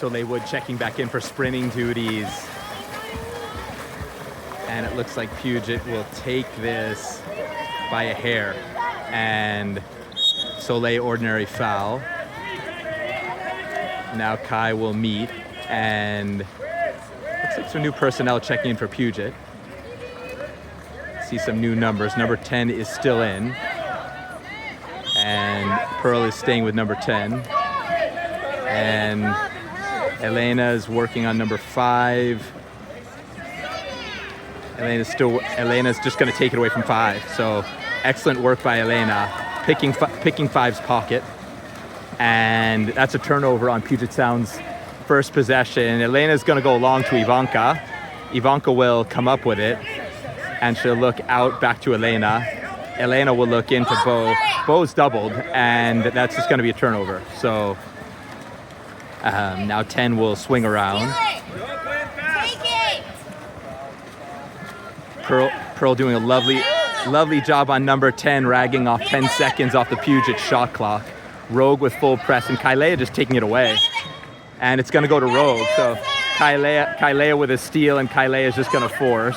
Soleil Wood checking back in for sprinting duties. And it looks like Puget will take this by a hair. And Soleil ordinary foul. Now Kai will meet, and looks like some new personnel checking in for Puget. See some new numbers. Number 10 is still in. And Pearl is staying with number 10. And Elena is working on number 5. Elena's just going to take it away from 5. So excellent work by Elena, picking 5's pocket. And that's a turnover on Puget Sound's first possession. Elena's going to go long to Ivanka. Ivanka will come up with it, and she'll look out back to Elena. Elena will look into Bo. Bo's doubled, and that's just going to be a turnover. So now 10 will swing around. Pearl doing a lovely job on number 10, ragging off 10 seconds off the Puget shot clock. Rogue with full press, and Kailea just taking it away. And it's going to go to Rogue. So Kailea with a steal, and Kailea is just going to force.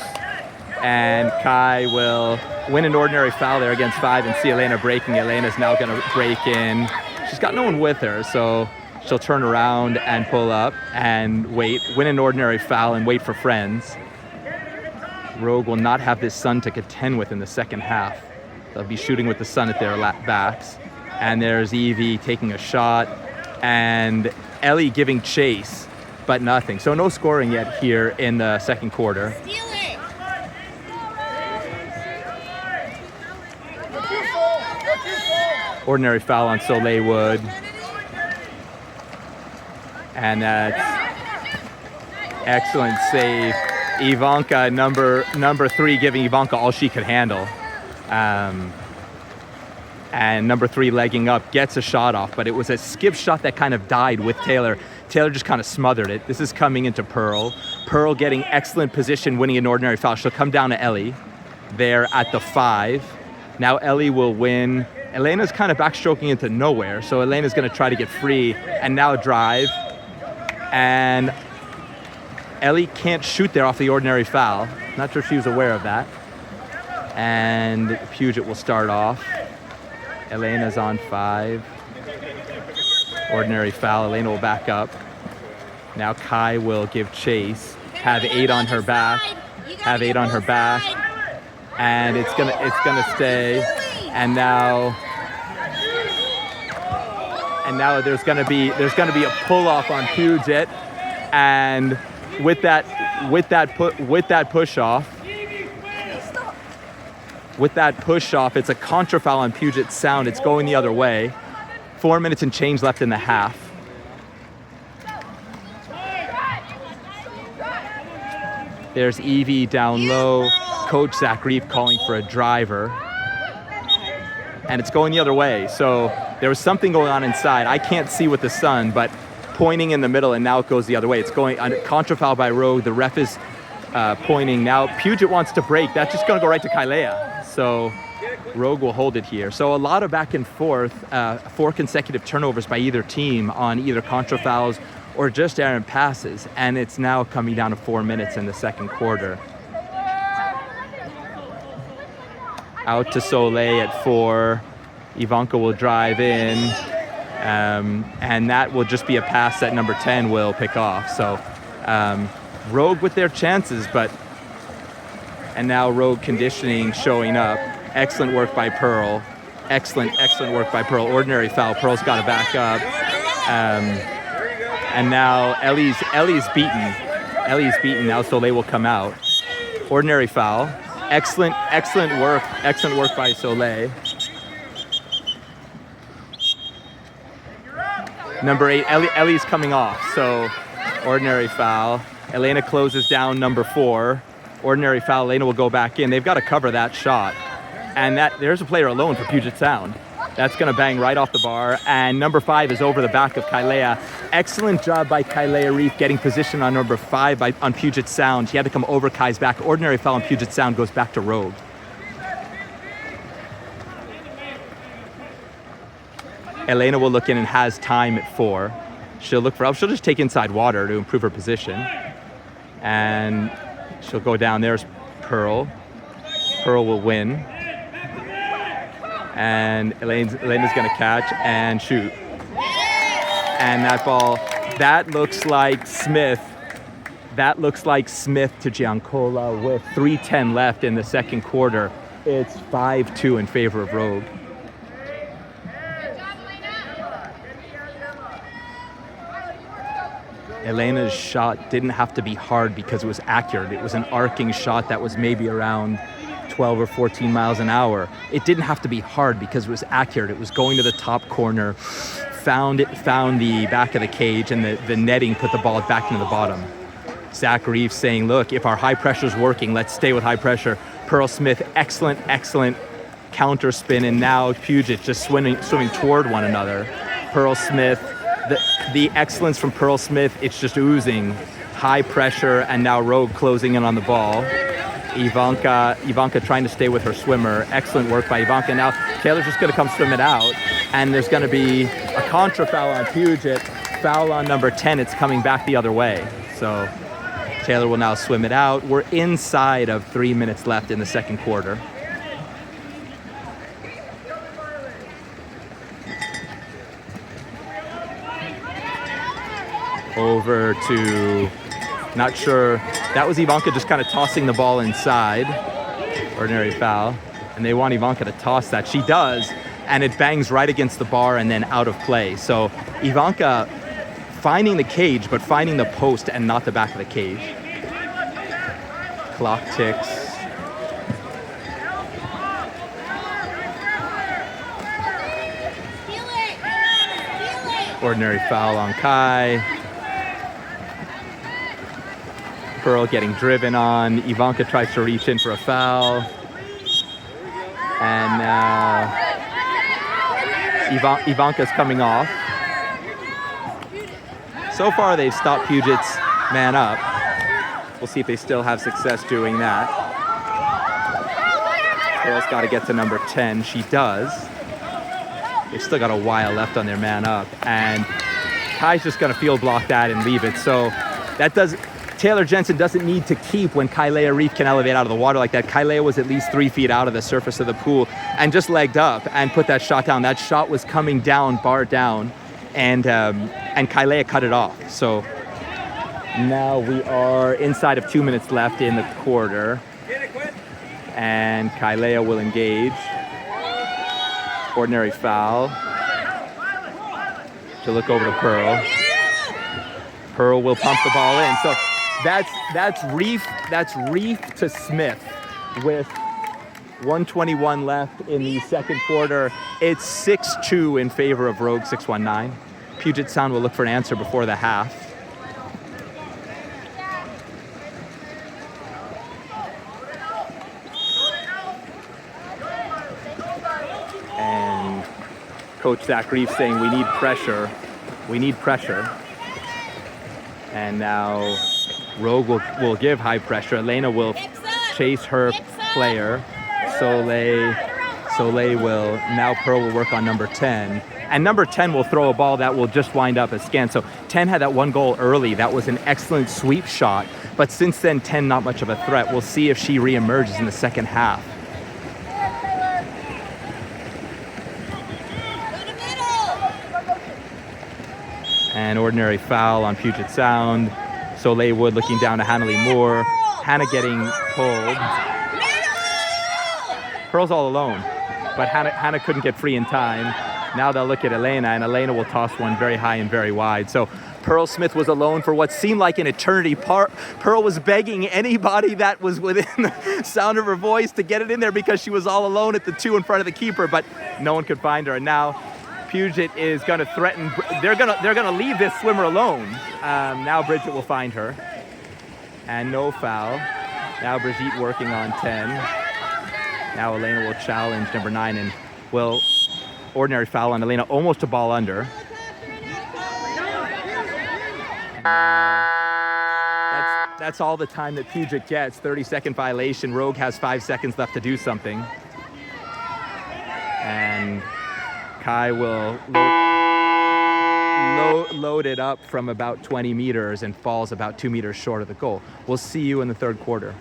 And Kai will win an ordinary foul there against 5 and see Elena breaking. Elena's now going to break in. She's got no one with her, so she'll turn around and pull up and wait, win an ordinary foul and wait for friends. Rogue will not have this Sun to contend with in the second half. They'll be shooting with the Sun at their backs. And there's Evie taking a shot, and Ellie giving chase, but nothing. So no scoring yet here in the second quarter. Ordinary foul on Soleil Wood. And that's excellent save. Ivanka, number 3, giving Ivanka all she could handle. And number 3 legging up, gets a shot off, but it was a skip shot that kind of died with Taylor. Taylor just kind of smothered it. This is coming into Pearl. Pearl getting excellent position, winning an ordinary foul. She'll come down to Ellie there at the 5. Now Ellie will win. Elena's kind of backstroking into nowhere, so Elena's going to try to get free and now drive. And Ellie can't shoot there off the ordinary foul. Not sure she was aware of that. And Puget will start off. Elena's on 5. Ordinary foul. Elena will back up. Now Kai will give chase. Have 8 on her back. And it's gonna stay. And now there's gonna be a pull off on Puget. And with that push off, it's a contra foul on Puget Sound. It's going the other way. 4 minutes and change left in the half. There's Evie down low. Coach Zach Reef calling for a driver. And it's going the other way. So there was something going on inside. I can't see with the sun, but pointing in the middle, and now it goes the other way. It's going on contra foul by Rogue. The ref is pointing now. Puget wants to break. That's just going to go right to Kailea. So Rogue will hold it here. So a lot of back and forth, 4 consecutive turnovers by either team on either contra fouls or just errant passes. And it's now coming down to 4 minutes in the second quarter. Out to Soleil at 4. Ivanka will drive in. And that will just be a pass that number 10 will pick off. So Rogue with their chances, and now Rogue conditioning showing up. Excellent work by Pearl. Excellent work by Pearl. Ordinary foul. Pearl's got to back up. And now Ellie's beaten. Now Soleil will come out. Ordinary foul. Excellent work by Soleil. Number 8, Ellie's coming off, so ordinary foul. Elena closes down number 4. Ordinary foul, Elena will go back in. They've got to cover that shot. And there's a player alone for Puget Sound. That's going to bang right off the bar. And number 5 is over the back of Kailea. Excellent job by Kailea Reef getting position on number 5 on Puget Sound. He had to come over Kai's back. Ordinary foul on Puget Sound goes back to Rogue. Elena will look in and has time at 4. She'll look for help. She'll just take inside water to improve her position. And she'll go down. There's Pearl. Pearl will win. And Elena's going to catch and shoot. And that ball, that looks like Smith. That looks like Smith to Giancola with 3:10 left in the second quarter. It's 5-2 in favor of Rogue. Elena's shot didn't have to be hard because it was accurate. It was an arcing shot that was maybe around 12 or 14 miles an hour. It didn't have to be hard because it was accurate. It was going to the top corner, found the back of the cage, and the netting put the ball back into the bottom. Zach Reeves saying, look, if our high pressure is working, let's stay with high pressure. Pearl Smith, excellent counter spin, and now Puget just swimming toward one another. Pearl Smith, the excellence from Pearl Smith, it's just oozing. High pressure, and now Rogue closing in on the ball. Ivanka trying to stay with her swimmer. Excellent work by Ivanka. Now Taylor's just going to come swim it out, and there's going to be a contra foul on Puget. Foul on number 10. It's coming back the other way. So Taylor will now swim it out. We're inside of 3 minutes left in the second quarter. Over to, not sure, that was Ivanka just kind of tossing the ball inside. Ordinary foul. And they want Ivanka to toss that. She does, and it bangs right against the bar and then out of play. So Ivanka finding the cage, but finding the post and not the back of the cage. Clock ticks. Ordinary foul on Kai. Pearl getting driven on. Ivanka tries to reach in for a foul. And now Ivanka's coming off. So far they've stopped Puget's man up. We'll see if they still have success doing that. Pearl's got to get to number 10. She does. They've still got a while left on their man up. And Kai's just going to field block that and leave it. So that does... Taylor Jensen doesn't need to keep when Kailea Reef can elevate out of the water like that. Kailea was at least 3 feet out of the surface of the pool and just legged up and put that shot down. That shot was coming down, bar down, and Kailea cut it off. So now we are inside of 2 minutes left in the quarter. And Kailea will engage. Ordinary foul. To look over to Pearl. Pearl will pump the ball in. So that's Reef to Smith with 1:21 left in the second quarter. It's 6-2 in favor of Rogue 619. Puget Sound will look for an answer before the half. And Coach Zach Reef saying we need pressure. We need pressure. And now Rogue will give high pressure. Elena will chase her player. Soleil will, now Pearl will work on number 10. And number 10 will throw a ball that will just wind up as scan. So 10 had that one goal early. That was an excellent sweep shot. But since then, 10 not much of a threat. We'll see if she reemerges in the second half. An ordinary foul on Puget Sound. Soleil Wood looking down to Hannah Lee Moore. Hannah getting pulled. Pearl's all alone, but Hannah couldn't get free in time. Now they'll look at Elena, and Elena will toss one very high and very wide. So Pearl Smith was alone for what seemed like an eternity. Pearl was begging anybody that was within the sound of her voice to get it in there because she was all alone at the 2 in front of the keeper, but no one could find her. And now Puget is going to threaten. They're going to leave this swimmer alone. Now Bridget will find her, and no foul. Now Brigitte working on 10. Now Elena will challenge number 9 and will ordinary foul on Elena, almost a ball under. That's all the time that Puget gets. 30-second violation. Rogue has 5 seconds left to do something. And Kai will loaded up from about 20 meters and falls about 2 meters short of the goal. We'll see you in the third quarter.